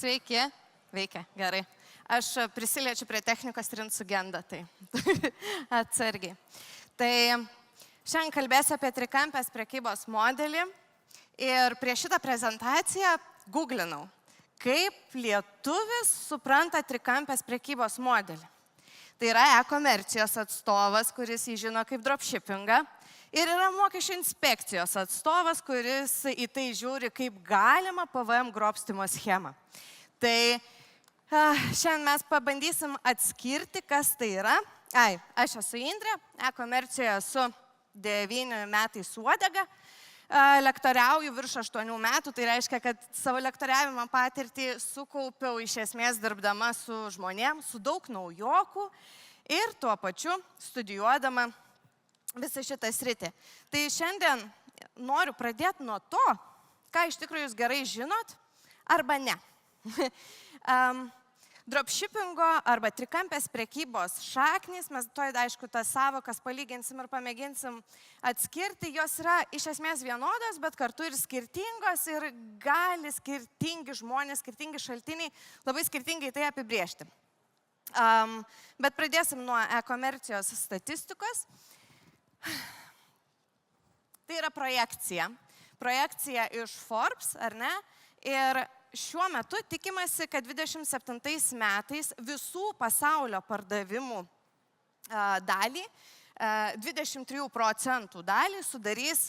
Sveiki. Veikia, gerai. Aš prisiliečiu prie technikos ir sugenda, tai atsargiai. Tai šiandien kalbėsiu apie trikampės prekybos modelį ir prieš šitą prezentaciją googlinau, kaip lietuvis supranta trikampės prekybos modelį. Tai yra e-komercijos atstovas, kuris jį žino kaip dropshippingą, ir yra mokesčių inspekcijos atstovas, kuris į tai žiūri kaip galima PVM grobstymo schemą. Tai šiandien mes pabandysim atskirti, kas tai yra. Aš esu Indrė, e-komercijoje esu 9 metais uodega, lektoriauju virš 8 metų, tai reiškia, kad savo lektoriavimo patirtį sukaupiau iš esmės dirbdama su žmonėm, su daug naujokų ir tuo pačiu studijuodama visą šitą sritį. Tai šiandien noriu pradėti nuo to, ką iš tikrųjų jūs gerai žinot arba ne. Dropshippingo arba trikampės prekybos šaknys, mes aišku tas savokas palyginsim ir pamėginsim atskirti, jos yra iš esmės vienodos, bet kartu ir skirtingos ir gali skirtingi žmonės, skirtingi šaltiniai labai skirtingai tai apibrėžti. Bet pradėsim nuo e-komercijos statistikos. Tai yra projekcija. Projekcija iš Forbes, ar ne? Ir šiuo metu tikimasi, kad 27 metais visų pasaulio pardavimų dalį, 23% dalį sudarys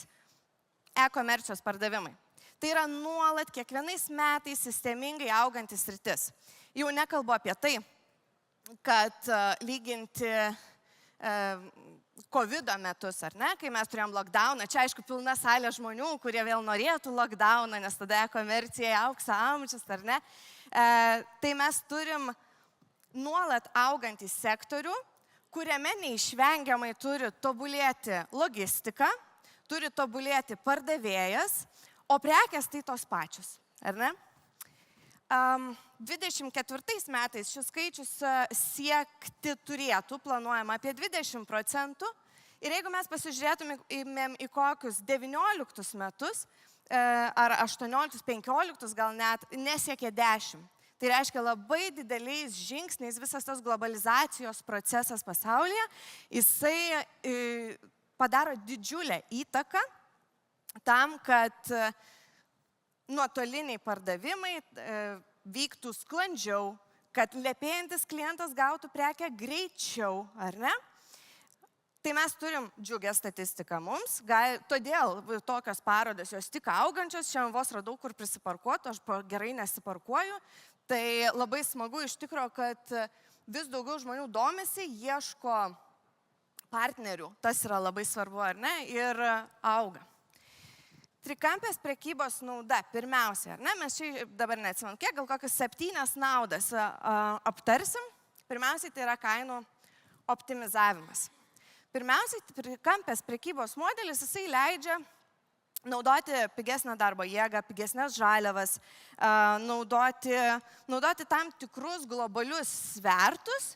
e-komercijos pardavimai. Tai yra nuolat kiekvienais metais sistemingai augantis sritis. Jau nekalbu apie tai, kad lyginti COVID metus, ar ne, kai mes turėjom lockdowną, čia aišku pilna salė žmonių, kurie vėl norėtų lockdowną, nes tada e-komercija aukso amžius, ar ne, tai mes turim nuolat augantį sektorių, kuriame neišvengiamai turi tobulėti logistika, turi tobulėti pardavėjas, o prekės tai tos pačios, ar ne? 24 metais šis skaičius siekti turėtų, planuojama apie 20%. Ir jeigu mes pasižiūrėtumėm į kokius 19 metus, ar 18-15 gal net, nesiekė 10. Tai reiškia labai dideliais žingsniais visas tas globalizacijos procesas pasaulyje, jisai padaro didžiulę įtaką tam, kad nuotoliniai pardavimai vyktų sklandžiau, kad lepėjantis klientas gautų prekę greičiau, ar ne? Tai mes turim džiugę statistiką mums, todėl tokios parodos jos tik augančios, šiandien vos radau, kur prisiparkuoti, aš gerai nesiparkuoju, tai labai smagu iš tikro, kad vis daugiau žmonių domisi, ieško partnerių, tas yra labai svarbu, ar ne, ir auga. Trikampės prekybos nauda, pirmiausia, ar ne, mes čia dabar neatsimam, kiek, gal kokias 7 naudas aptarsim. Pirmiausiai tai yra kainų optimizavimas. Pirmiausiai, trikampės prekybos modelis, jisai leidžia naudoti pigesnę darbo jėgą, pigesnės žaliavas, naudoti tam tikrus globalius svertus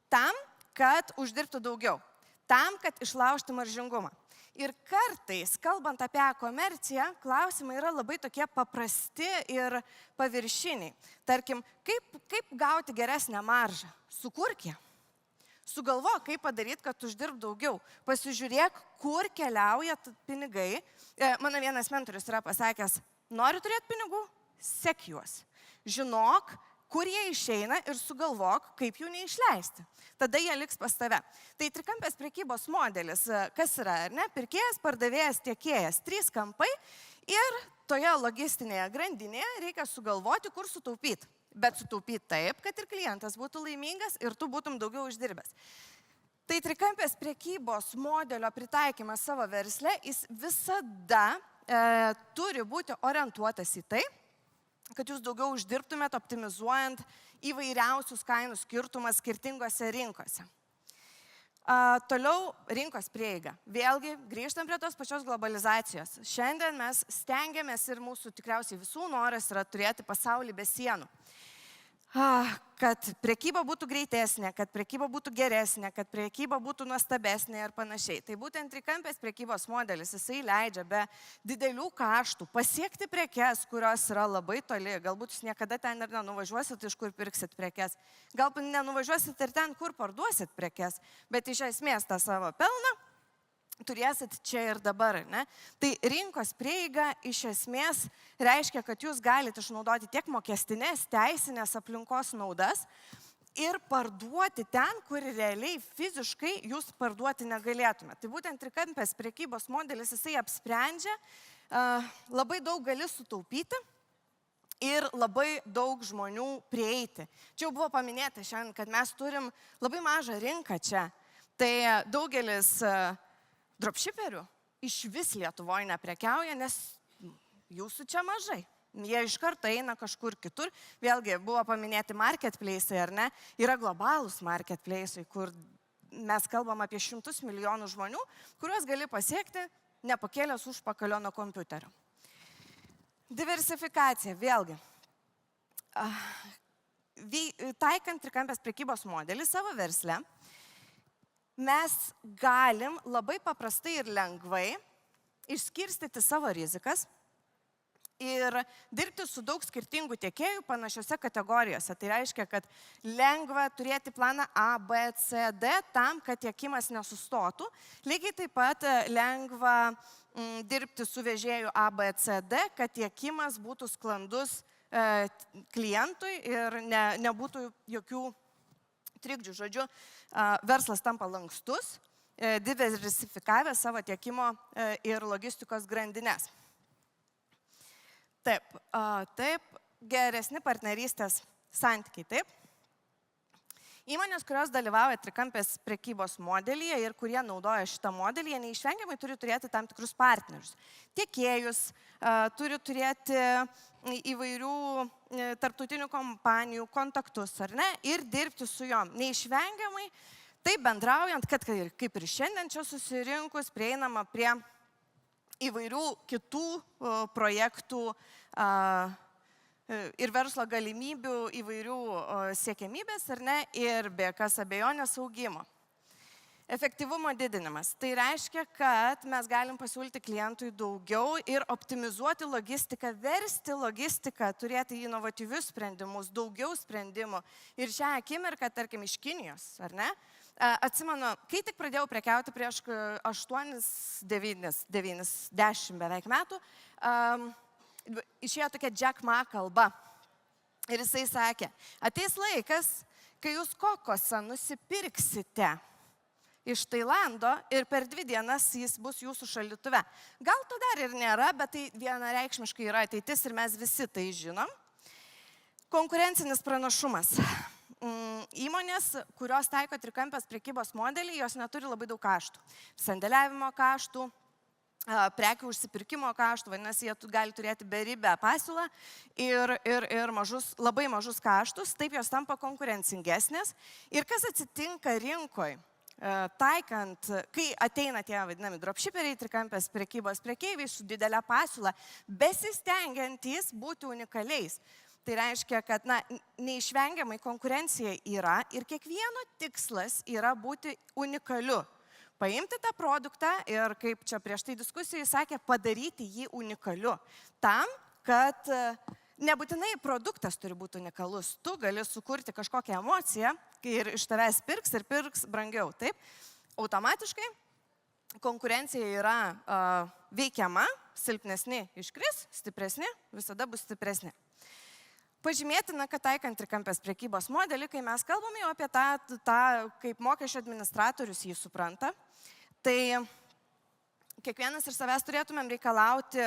tam, kad uždirbtų daugiau, tam, kad išlaužti maržingumą. Ir kartais, kalbant apie e-komerciją, klausimai yra labai tokie paprasti ir paviršiniai. Tarkim, kaip gauti geresnę maržą? Sukurk ją. Sugalvok, kaip padaryti, kad uždirb daugiau. Pasižiūrėk, kur keliauja pinigai. Mano vienas mentorius yra pasakęs, nori turėti pinigų? Sek juos. Žinok, kur jie išeina ir sugalvok, kaip jų neišleisti. Tada jie liks pas tave. Tai trikampės prekybos modelis, kas yra, ar ne? Pirkėjas, pardavėjas, tiekėjas, 3 kampai ir toje logistinėje grandinėje reikia sugalvoti, kur sutaupyti. Bet sutaupyti taip, kad ir klientas būtų laimingas ir tu būtum daugiau uždirbęs. Tai trikampės prekybos modelio pritaikymas savo versle, jis visada turi būti orientuotas į tai, kad jūs daugiau uždirbtumėt optimizuojant įvairiausius kainų skirtumas skirtingose rinkose. Toliau rinkos prieiga. Vėlgi grįžtam prie tos pačios globalizacijos. Šiandien mes stengiamės ir mūsų tikriausiai visų noras yra turėti pasaulį be sienų. kad prekyba būtų greitesnė, kad prekyba būtų geresnė, kad prekyba būtų nuostabesnė ir panašiai. Tai būtent trikampės prekybos modelis, jisai leidžia be didelių kaštų pasiekti prekes, kurios yra labai toli. Galbūt jūs niekada ten ir nenuvažiuosit, iš kur pirksit prekes. Galbūt nenuvažiuosit ir ten, kur parduosit prekes, bet iš esmės tą savo pelną turėsit čia ir dabar, ne? Tai rinkos prieiga iš esmės reiškia, kad jūs galite išnaudoti tiek mokestinės, teisinės aplinkos naudas ir parduoti ten, kur realiai fiziškai jūs parduoti negalėtumėte. Tai būtent trikampės prekybos modelis, jisai apsprendžia, labai daug gali sutaupyti ir labai daug žmonių prieiti. Čia jau buvo paminėta šiandien, kad mes turim labai mažą rinką čia. Tai daugelis dropshipperių iš vis Lietuvoje neprekiauja, nes jūsų čia mažai. Jie iš karto eina kažkur kitur. Vėlgi buvo paminėti marketplace'ai, ar ne? Yra globalūs marketplace'ai, kur mes kalbam apie 100 milijonų žmonių, kuriuos gali pasiekti nepakėlęs užpakalio nuo kompiuterio. Diversifikacija, vėlgi. Taikant trikampės prekybos modelį savo versle, mes galim labai paprastai ir lengvai išskirstyti savo rizikas ir dirbti su daug skirtingų tiekėjų panašiose kategorijose. Tai reiškia, kad lengva turėti planą A, B, C, D tam, kad tiekimas nesustotų. Lygiai taip pat lengva dirbti su vežėju A, B, C, D, kad tiekimas būtų sklandus klientui ir nebūtų jokių trikdžių. Žodžiu, verslas tampa lankstus, diversifikavę savo tiekimo ir logistikos grandines. Taip, geresni partnerystės santykiai, taip. Įmonės, kurios dalyvauja trikampės prekybos modelyje ir kurie naudoja šitą modelį, jie neišvengiamai turi turėti tam tikrus partnerius. Tiekėjus, turi turėti įvairių tarptautinių kompanijų kontaktus, ar ne, ir dirbti su jom. Neišvengiamai, taip bendraujant, kad kaip ir šiandien čia susirinkus, prieinama prie įvairių kitų projektų ir verslo galimybių, įvairių siekiamybės, ar ne, ir be jokios abejonės augimo. Efektyvumo didinimas. Tai reiškia, kad mes galim pasiūlyti klientui daugiau ir optimizuoti logistiką, versti logistiką, turėti inovatyvius sprendimus, daugiau sprendimų. Ir šią akimirką, tarkim, iš Kinijos, ar ne? Atsimenu, kai tik pradėjau prekiauti prieš 8, 9, 10 beveik metų, išėjo tokia Jack Ma kalba. Ir jisai sakė, ateis laikas, kai jūs kokosą nusipirksite iš Tailando ir per 2 dienas jis bus jūsų šaldytuve. Gal to dar ir nėra, bet tai vienareikšmiškai yra ateitis ir mes visi tai žinom. Konkurencinis pranašumas. Įmonės, kurios taiko trikampės prekybos modelį, jos neturi labai daug kaštų. Sandėliavimo kaštų, prekių užsipirkimo kaštų, vadinasi, jie gali turėti beribę pasiūlą ir labai mažus kaštus, taip jos tampa konkurencingesnės. Ir kas atsitinka rinkoje, taikant, kai ateina tie vadinami dropshipperiai, trikampės prekybos prekeiviai su didelė pasiūla, besistengiantys būti unikaliais. Tai reiškia, kad neišvengiamai konkurencija yra ir kiekvieno tikslas yra būti unikaliu. Paimti tą produktą ir, kaip čia prieš tai diskusijai sakė, padaryti jį unikaliu. Tam, kad nebūtinai produktas turi būti unikalus. Tu gali sukurti kažkokią emociją ir iš tavęs pirks ir pirks brangiau. Taip, automatiškai konkurencija yra veikiama, silpnesni iškris, stipresni visada bus stipresni. Pažymėtina, kad taikant trikampės prekybos modelį, kai mes kalbame jau apie tą kaip mokesčio administratorius jį supranta, tai kiekvienas iš savęs turėtumėm reikalauti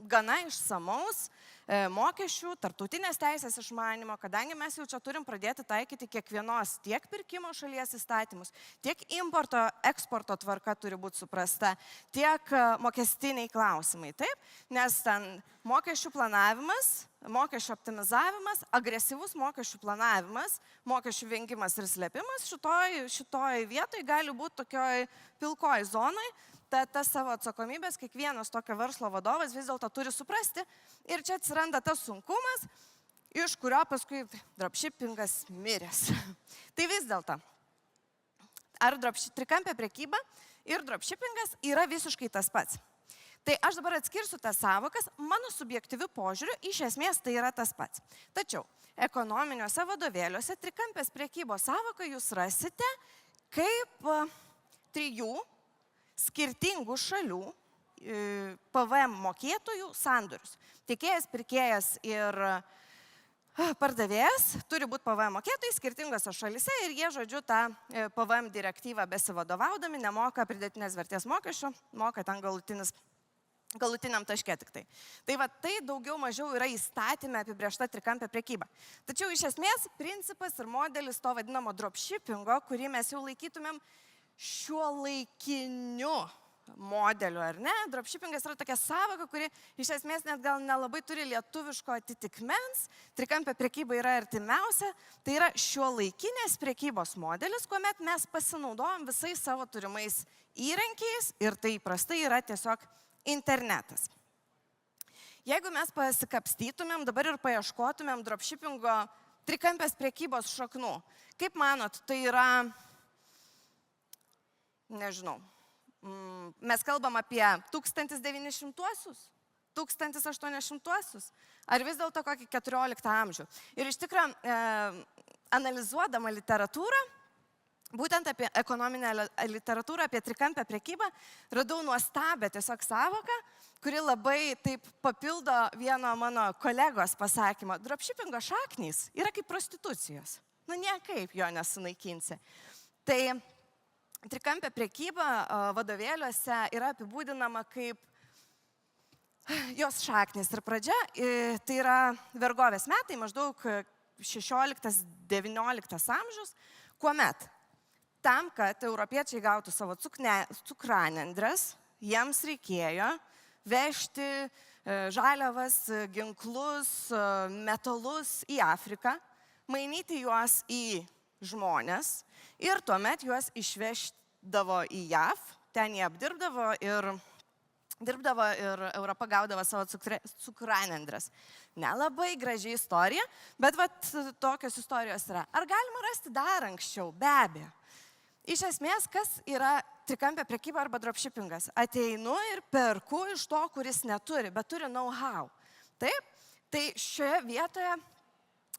gana išsamaus mokesčių, tarptautinės teisės išmanymo, kadangi mes jau čia turim pradėti taikyti kiekvienos tiek pirkimo šalies įstatymus, tiek importo, eksporto tvarka turi būti suprasta, tiek mokestiniai klausimai, taip? Nes ten mokesčių planavimas, mokesčių optimizavimas, agresyvus mokesčių planavimas, mokesčių vengimas ir slėpimas šitoj vietoj gali būti tokioj pilkoj zonai. Tas savo atsakomybės kiekvienas tokio verslo vadovas vis dėlto turi suprasti ir čia atsiranda tas sunkumas iš kurio paskui dropshippingas miręs. Tai vis dėlto, ar trikampė prekyba ir dropshippingas yra visiškai tas pats. Tai aš dabar atskirsiu tas savokas, mano subjektyviu požiūriu, iš esmės tai yra tas pats. Tačiau ekonominiuose vadovėliuose trikampės prekybos savoką jūs rasite kaip 3 skirtingų šalių PVM mokėtojų sandorius. Tiekėjas, pirkėjas ir pardavėjas turi būti PVM mokėtojai skirtingose šalise ir jie, žodžiu, tą PVM direktyvą besivadovaudami nemoka pridėtinės vertės mokesčių, moka ten galutiniam taške tik tai. Tai va, tai daugiau mažiau yra įstatymė apibrėžta trikampė prekyba. Tačiau iš esmės principas ir modelis to vadinamo dropshippingo, kurį mes jau laikytumėm šiuolaikiniu modeliu, ar ne? Dropshippingas yra tokia savoka, kuri iš esmės net gal nelabai turi lietuviško atitikmens. Trikampė prekyba yra artimiausia. Tai yra šiuolaikinės prekybos modelis, kuomet mes pasinaudojam visais savo turimais įrankiais ir tai įprastai yra tiesiog internetas. Jeigu mes pasikapstytumėm dabar ir paieškotumėm dropshippingo trikampės prekybos šaknų, kaip manot, tai yra, nežinau, mes kalbam apie 1900-uosius, 1800-uosius, ar vis dėlto kokį 14 amžių. Ir iš tikrųjų, analizuodama literatūrą, būtent apie ekonominę literatūrą, apie trikampę prekybą, radau nuostabę tiesiog savoką, kuri labai taip papildo vieno mano kolegos pasakymą. Dropshippingo šaknys yra kaip prostitucijos. Nu, niekaip jo nesunaikinsi. Tai trikampė prekyba vadovėliuose yra apibūdinama kaip jos šaknys. Ir pradžia, tai yra vergovės metai, maždaug 16-19 amžius, kuomet tam, kad europiečiai gautų savo cukranendres, jiems reikėjo vežti žaliavas, ginklus, metalus į Afriką, mainyti juos į žmonės ir tuomet juos išveždavo į JAV, ten jie apdirbdavo ir Europa gaudavo savo cukranendres. Nelabai graži istorija, bet vat, tokios istorijos yra. Ar galima rasti dar anksčiau? Be abejo. Iš esmės, kas yra trikampė prekyba arba dropshippingas? Ateinu ir perku iš to, kuris neturi, bet turi know-how. Taip? Tai šioje vietoje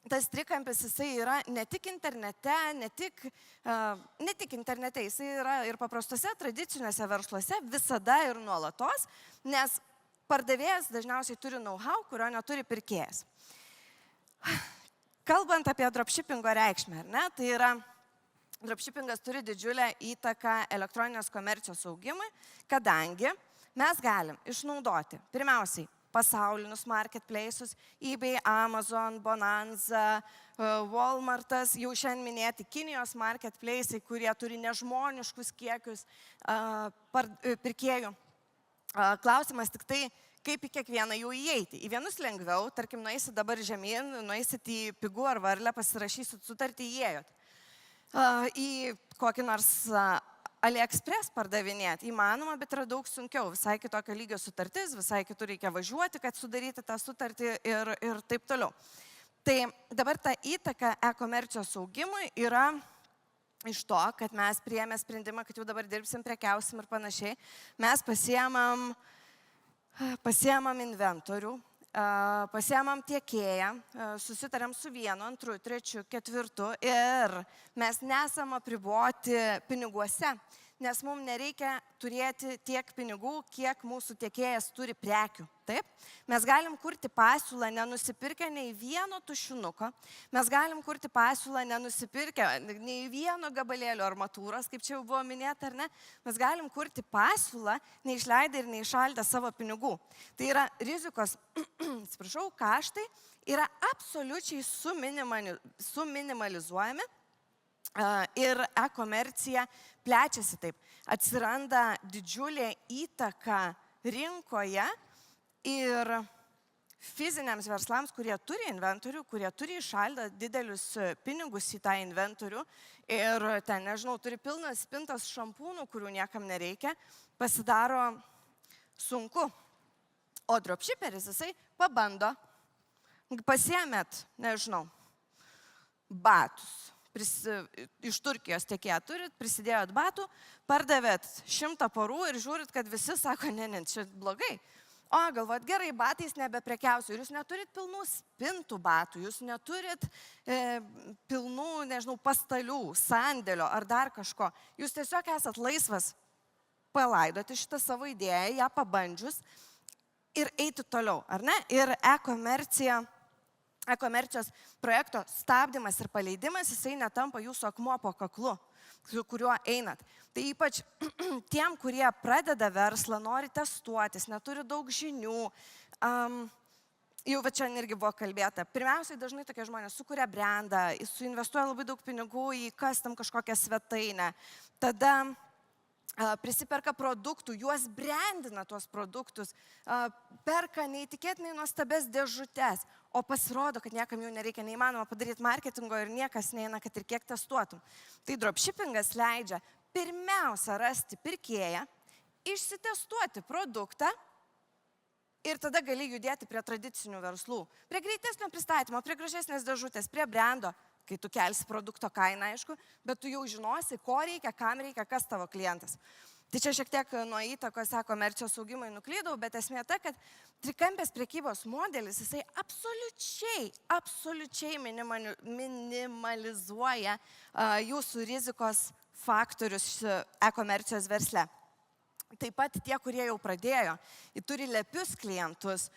tas trikampis, jisai yra ne tik internete, ne tik internete, jisai yra ir paprastose tradiciniuose versluose visada ir nuolatos, nes pardavėjas dažniausiai turi know-how, kurio neturi pirkėjas. Kalbant apie dropshippingo reikšmę, ar ne, tai yra dropshippingas turi didžiulę įtaką elektroninės komercijos augimui, kadangi mes galim išnaudoti pirmiausiai pasaulinius marketplace'us, eBay, Amazon, Bonanza, Walmartas, jau šiandien minėti Kinijos marketplace'ai, kurie turi nežmoniškus kiekius pirkėjų. Klausimas tik tai, kaip į kiekvieną jų įeiti. Į vienus lengviau, tarkim, nueisit dabar žemyn, nueisit į Pigų ar Varlę, pasirašysit sutartį, įėjot. Į kokį nors AliExpress pardavinėti įmanoma, bet yra daug sunkiau. Visai kitokio lygio sutartis, visai kitur reikia važiuoti, kad sudaryti tą sutartį ir taip toliau. Tai dabar ta įtaka e-komercijos augimui yra iš to, kad mes priėmė sprendimą, kad jau dabar dirbsim, prekiausim ir panašiai. Mes pasiemam inventorių, pasiemam tiekėją, susitarėm su 1, 2, 3, 4 ir mes nesam apriboti piniguose, nes mums nereikia turėti tiek pinigų, kiek mūsų tiekėjas turi prekių. Taip? Mes galim kurti pasiūlą nenusipirkę nei vieno tušinuko, mes galim kurti pasiūlą nenusipirkę nei vieno gabalėlio armatūros, kaip čia jau buvo minėta, ar ne? Mes galim kurti pasiūlą neišleidę ir neišaldę savo pinigų. Tai yra rizikos, atsiprašau, kaštai yra absoliučiai suminimalizuojami ir e-komercija plečiasi taip. Atsiranda didžiulė įtaka rinkoje ir fiziniams verslams, kurie turi inventorių, kurie turi išaldę didelius pinigus į tą inventorių ir ten, nežinau, turi pilnas spintas šampūnų, kurių niekam nereikia, pasidaro sunku. O dropshipperis, jisai pabando, pasiėmėt, nežinau, batus. Iš Turkijos tiekėją turit, prisidėjot batų, pardavėt 100 porų ir žiūrit, kad visi sako, ne, čia blogai. O galvot, gerai, batais nebeprekiausiu. Ir jūs neturit pilnų spintų batų, jūs neturit pilnų, nežinau, pastalių, sandėlio ar dar kažko. Jūs tiesiog esat laisvas palaidoti šitą savo idėją, ją pabandžius ir eiti toliau, ar ne? Ir e-komercijos projekto stabdymas ir paleidimas, jisai netampa jūsų akmuo po kaklu, su kuriuo einat. Tai ypač tiem, kurie pradeda verslą, nori testuotis, neturi daug žinių, jau va čia irgi buvo kalbėta. Pirmiausiai dažnai tokie žmonės sukuria brandą, suinvestuoja labai daug pinigų į custom kažkokią svetainę, tada prisiperka produktų, juos brandina tuos produktus, perka neįtikėtinai nuostabes dėžutes, o pasirodo, kad niekam jų nereikia, neįmanoma padaryti marketingo ir niekas neina, kad ir kiek testuotum. Tai dropshippingas leidžia pirmiausia rasti pirkėją, išsitestuoti produktą ir tada gali judėti prie tradicinių verslų, prie greitesnio pristatymo, prie gražesnės dėžutės, prie brando, kai tu kelsi produkto kainą, aišku, bet tu jau žinosi, ko reikia, kam reikia, kas tavo klientas. Tai čia šiek tiek nuo įtakos e-komercijos augimui nuklydau, bet esmė ta, kad trikampės prekybos modelis, jisai absoliučiai minimalizuoja jūsų rizikos faktorius e-komercijos versle. Taip pat tie, kurie jau pradėjo, turi lepius klientus,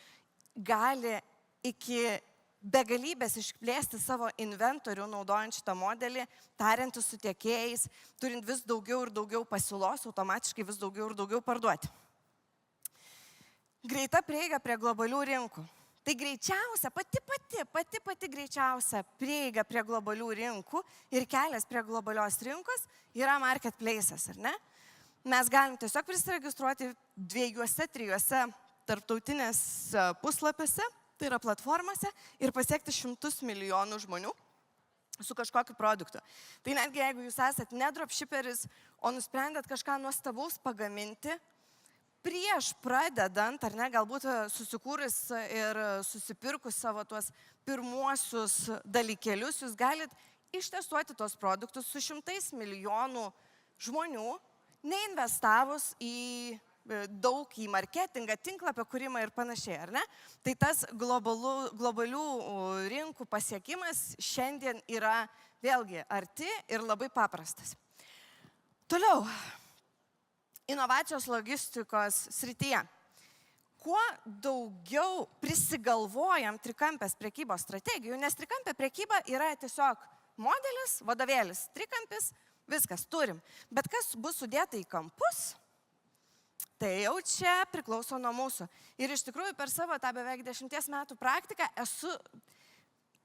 gali iki begalybės išplėsti savo inventorių, naudojant šitą modelį, tariantis su tiekėjais, turint vis daugiau ir daugiau pasiūlos, automatiškai vis daugiau ir daugiau parduoti. Greita prieiga prie globalių rinkų. Tai greičiausia, pati greičiausia prieiga prie globalių rinkų ir kelias prie globalios rinkos yra marketplace'as, ar ne? Mes galim tiesiog prisiregistruoti 2-3 tarptautinės puslapiuose, tai yra platformose, ir pasiekti 100 milijonų žmonių su kažkokiu produktu. Tai netgi jeigu jūs esat ne dropshipperis, o nusprendėt kažką nuostabaus pagaminti, prieš pradedant, ar ne, galbūt susikūrus ir susipirkus savo tuos pirmuosius dalykėlius, jūs galit ištestuoti tuos produktus su 100 milijonų žmonių, neinvestavus daug į marketingą, tinklapio kūrimą ir panašiai, ar ne? Tai tas globalių rinkų pasiekimas šiandien yra vėlgi arti ir labai paprastas. Toliau, inovacijos logistikos srityje. Kuo daugiau prisigalvojam trikampės prekybos strategijų, nes trikampė prekyba yra tiesiog modelis, vadovėlis, trikampis, viskas turim. Bet kas bus sudėta į kampus, tai jau čia priklauso nuo mūsų. Ir iš tikrųjų per savo tą beveik 10 metų praktiką esu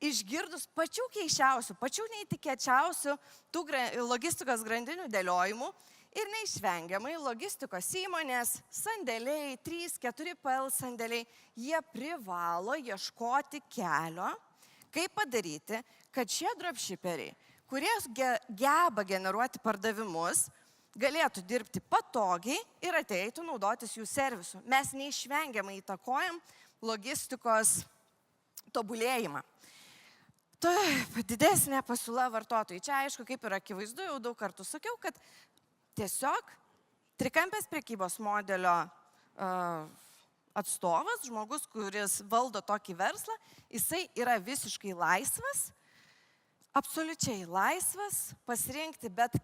išgirdus pačių keisčiausių, pačių neįtikėčiausių tų logistikos grandinių dėliojimų ir neišvengiamai logistikos įmonės, sandėliai, 3-4 PL sandėliai, jie privalo ieškoti kelio, kaip padaryti, kad šie dropshipperiai, kurie geba generuoti pardavimus, galėtų dirbti patogiai ir ateitų naudotis jų servisu. Mes neišvengiamai įtakojam logistikos tobulėjimą. Taip, didesnė pasiūla vartotojai. Čia aišku, kaip ir akivaizdu, jau daug kartų sakiau, kad tiesiog trikampės prekybos modelio atstovas, žmogus, kuris valdo tokį verslą, jisai yra visiškai laisvas, absoliučiai laisvas pasirinkti bet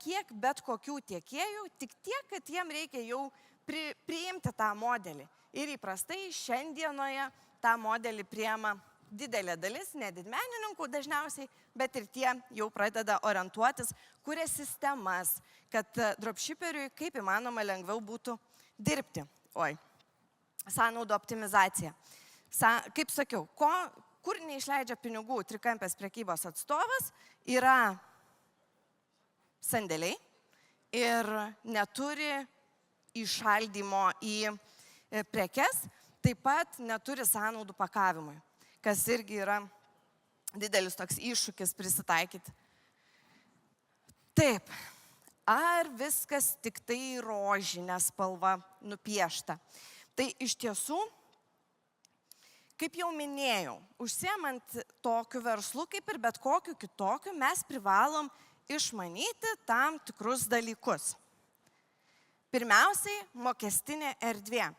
kokių tiekėjų, tik tiek, kad jiem reikia jau priimti tą modelį. Ir įprastai šiandienoje tą modelį priima didelė dalis, ne didmenininkų dažniausiai, bet ir tie jau pradeda orientuotis, kuria sistemas, kad dropshipperiui kaip įmanoma lengviau būtų dirbti. Sąnaudų optimizacija. Kaip sakiau, kur neišleidžia pinigų trikampės prekybos atstovas, yra sandėliai ir neturi įšaldymo į prekes, taip pat neturi sąnaudų pakavimui, kas irgi yra didelis toks iššūkis prisitaikyti. Taip, ar viskas tik tai rožinė spalva nupiešta? Tai iš tiesų, Kaip jau minėjau, užsiemant tokiu verslu, kaip ir bet kokiu kitokiu, mes privalom išmanyti tam tikrus dalykus. Pirmiausiai, mokestinė erdvė.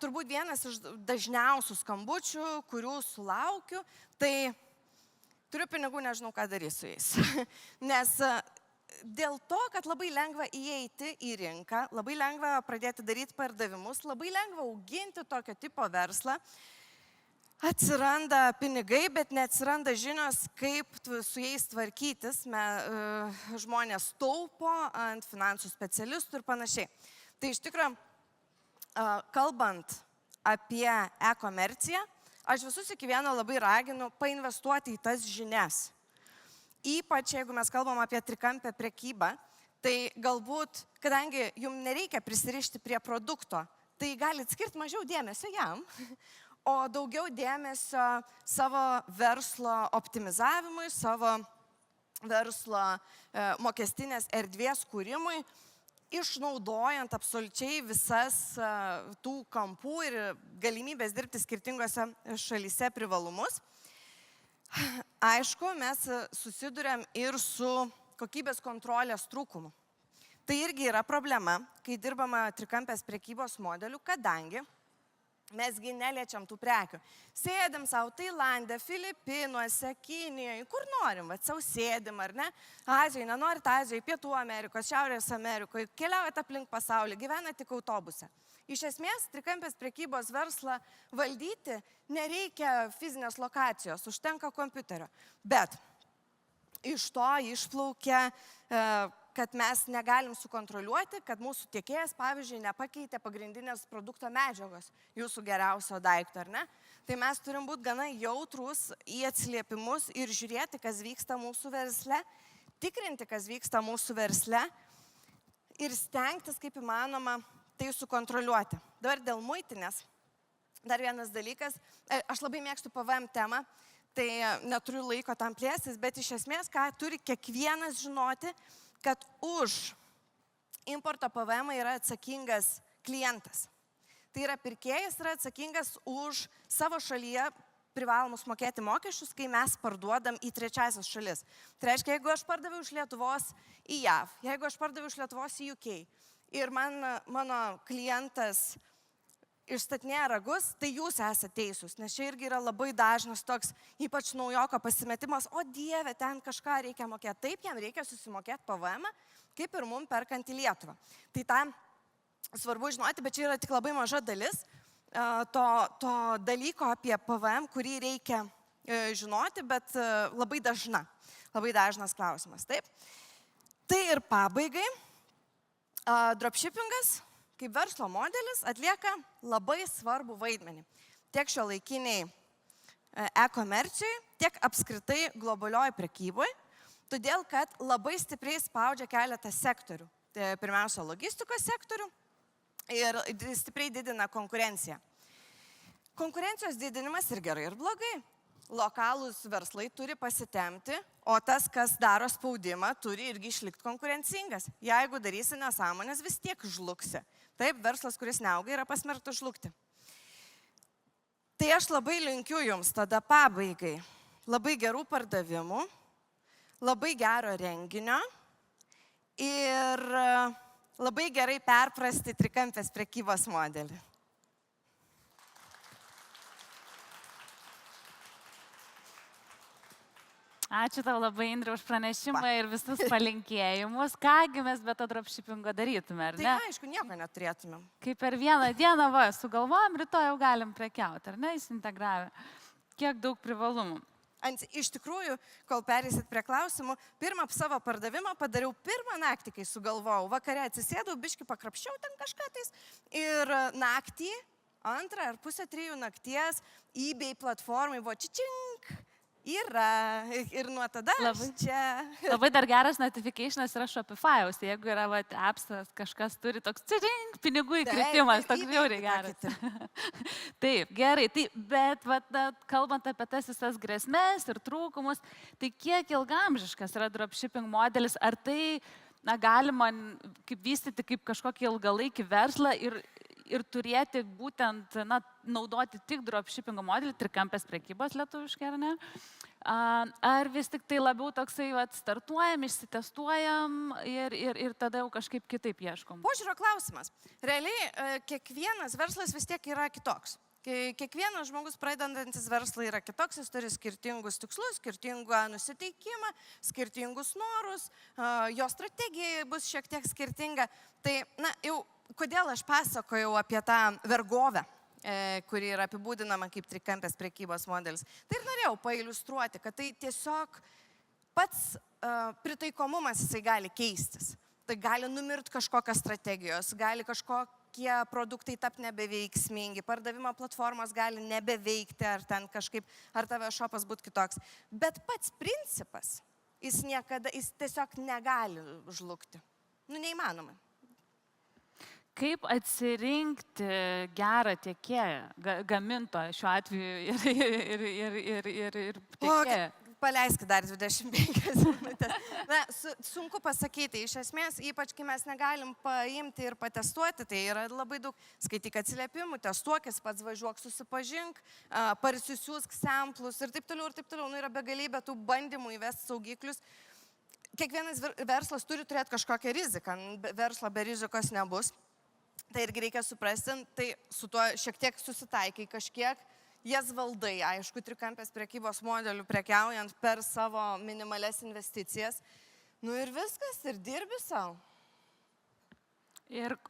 Turbūt vienas iš dažniausių skambučių, kurių sulaukiu, tai turiu pinigų, nežinau, ką darysiu su jais. Nes dėl to, kad labai lengva įeiti į rinką, labai lengva pradėti daryti pardavimus, labai lengva auginti tokio tipo verslą, atsiranda pinigai, bet neatsiranda žinios, kaip su jais tvarkytis. Žmonės taupo ant finansų specialistų ir panašiai. Tai iš tikrųjų, kalbant apie e-komerciją, aš visus iki vieno labai raginu painvestuoti į tas žinias. Ypač jeigu mes kalbam apie trikampę prekybą, tai galbūt, kadangi jums nereikia prisirišti prie produkto, tai galite skirti mažiau dėmesio jam, o daugiau dėmesio savo verslo optimizavimui, savo verslo mokestinės erdvės kūrimui, išnaudojant absoliučiai visas tų kampų ir galimybės dirbti skirtingose šalyse privalumus. Aišku, mes susiduriam ir su kokybės kontrolės trūkumu. Tai irgi yra problema, kai dirbama trikampės prekybos modeliu, kadangi mesgi neliečiam tų prekių. Sėdim savo Tailande, Filipinuose, Kinijoje, kur norim, savo sėdim, ar ne? Azijoje, nenorit Azijoje, Pietų Amerikos, Šiaurės Amerikoje, keliaujat aplink pasaulį, gyvenat tik autobuse. Iš esmės, trikampės prekybos verslą valdyti nereikia fizinės lokacijos, užtenka kompiuterio. Bet iš to išplaukia, kad mes negalim sukontroliuoti, kad mūsų tiekėjas, pavyzdžiui, nepakeitė pagrindinės produkto medžiagos, jūsų geriausio daikto, ar ne? Tai mes turim būti gana jautrūs į atsiliepimus ir žiūrėti, kas vyksta mūsų versle, tikrinti, kas vyksta mūsų versle ir stengtis, kaip įmanoma, tai sukontroliuoti. Dabar dėl muitinės. Dar vienas dalykas, aš labai mėgstu PVM temą, tai neturiu laiko tam plėstis, bet iš esmės, ką turi kiekvienas žinoti, kad už importo PVM yra atsakingas klientas. Tai yra pirkėjas yra atsakingas už savo šalyje privalomus mokėti mokesčius, kai mes parduodam į trečiasias šalis. Tai reiškia, jeigu aš pardaviau iš Lietuvos į JAV, jeigu aš pardaviau iš Lietuvos į UK ir mano klientas išstatinėja ragus, tai jūs esate teisūs, nes čia irgi yra labai dažnas toks, ypač naujoko pasimetimas, o Dieve, ten kažką reikia mokėti. Taip, jam reikia susimokėti PVM, kaip ir mums perkant į Lietuvą. Tai tą svarbu žinoti, bet čia yra tik labai maža dalis to dalyko apie PVM, kurį reikia žinoti, bet labai dažnas klausimas. Taip. Tai ir pabaigai, dropshippingas kaip verslo modelis atlieka labai svarbų vaidmenį. Tiek šiuolaikiniai e-komercijai, tiek apskritai globalioj prekyboje, todėl kad labai stipriai spaudžia keletą sektorių. Tai pirmiausia, logistikos sektorių ir stipriai didina konkurenciją. Konkurencijos didinimas ir gerai, ir blogai. Lokalūs verslai turi pasitemti, o tas, kas daro spaudimą, turi irgi išlikti konkurencingas. Jeigu darysi nesąmonės, vis tiek žlugsi. Taip, verslas, kuris neauga, yra pasmerktas žlugti. Tai aš labai linkiu jums tada pabaigai labai gerų pardavimų, labai gero renginio ir labai gerai perprasti trikampės prekybos modelį. Ačiū tau labai, Indrė, už pranešimą ir visus palinkėjimus. Kągi mes be to dropshippingo darytume, ar ne? Tai aišku, nieko neturėtumėm. Kaip per vieną dieną sugalvojom, rytoj jau galim prekiauti, ar ne, įsintegravę. Kiek daug privalumų. Iš tikrųjų, kol perėsit prie klausimų, pirmą savo pardavimą padariau pirmą naktį, kai sugalvojau. Vakare atsisėdau, biškį pakrapščiau ten kažką tais ir naktį, 2 ar pusę 3 nakties, eBay platformai buvo čičink. Yra. Ir nuo tada čia. Labai dar geras notifikationas yra Shopify'aus. Jeigu yra appsas, kažkas turi toks pinigų įkritimas, toks žiauriai geras. Taip, gerai. Bet kalbant apie tas visas grėsmės ir trūkumus, tai kiek ilgamžiškas yra dropshipping modelis? Ar tai galima kaip vystyti kaip kažkokį ilgalaikį verslą ir ir turėti būtent, naudoti tik dropshippingo modelį, trikampės prekybos lietuviškai, ar ne? Ar vis tik tai labiau toksai, startuojam, išsitestuojam ir tada jau kažkaip kitaip ieškom? Požiūrio klausimas. Realiai, kiekvienas verslas vis tiek yra kitoks. Kiekvienas žmogus pradedantis verslą yra kitoks, jis turi skirtingus tikslus, skirtingą nusiteikimą, skirtingus norus, jo strategija bus šiek tiek skirtinga. Tai, jau kodėl aš pasakojau apie tą vergovę, kuri yra apibūdinama kaip trikampės prekybos modelis. Tai ir norėjau pailiustruoti, kad tai tiesiog pats pritaikomumas jisai gali keistis. Tai gali numirti kažkokios strategijos, gali kažkokie produktai tapti nebeveiksmingi, pardavimo platformos gali nebeveikti, ar ten kažkaip, ar tavo shopas būtų kitoks. Bet pats principas, jis tiesiog negali žlugti. Neįmanoma. Kaip atsirinkti gerą tiekėją, gamintoją šiuo atveju ir tiekėją? Paleiskit dar 25 minutės. Sunku pasakyti, iš esmės, ypač kai mes negalim paimti ir patestuoti, tai yra labai daug skaityk atsiliepimų, testuokis, pats važiuok, susipažink, parsisiųsk samplus ir taip toliau. Yra begalybė tų bandymų įvesti saugiklius. Kiekvienas verslas turi turėti kažkokią riziką, verslo be rizikos nebus. Tai irgi reikia suprasti, tai su tuo šiek tiek susitaikai kažkiek, jas valdai, aišku, trikampės prekybos modelių prekiaujant per savo minimales investicijas. Ir viskas, ir dirbi savo.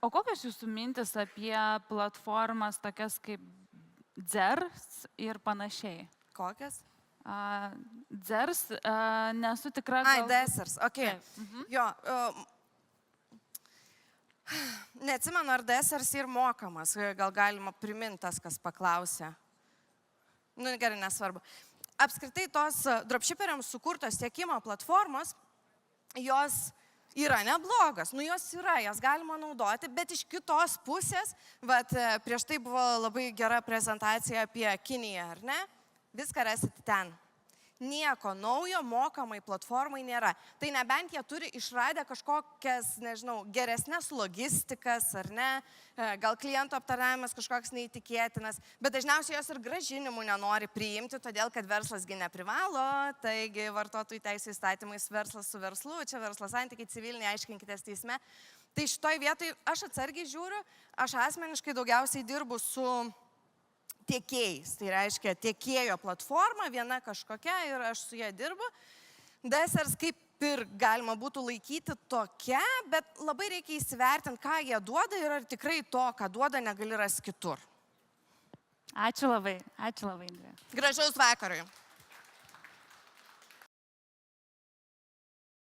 O kokios jūsų mintis apie platformas tokias kaip Dzers ir panašiai? Kokias? Dzers, nesu tikra. Desers, okei. Jo, neatsimenu, ar Desers ir mokamas, gal galima priminti tas, kas paklausė. Gerai, nesvarbu. Apskritai tos dropshipperiams sukurtos tiekimo platformos, jos yra neblogas, jos yra, jas galima naudoti, bet iš kitos pusės, prieš tai buvo labai gera prezentacija apie Kiniją, ar ne? Viską rasite ten. Nieko naujo mokamai platformai nėra. Tai nebent jie turi išradę kažkokias, geresnės logistikas, ar ne, gal klientų aptaravimas kažkoks neįtikėtinas, bet dažniausiai jos ir grąžinimų nenori priimti, todėl kad verslasgi neprivalo, taigi vartotojų teisų įstatymais verslas su verslu, čia verslo santykiai civiliniai, aiškinkitės teisme. Tai šitoj vietoj aš atsargiai žiūriu, aš asmeniškai daugiausiai dirbu su tiekėjais, tai reiškia tiekėjo platforma, viena kažkokia ir aš su ją dirbu. Desers kaip ir galima būtų laikyti tokia, bet labai reikia įsivertinti, ką jie duoda ir ar tikrai to, ką duoda, negali rasti kitur. Ačiū labai, Indrė. Gražaus vakaro jums.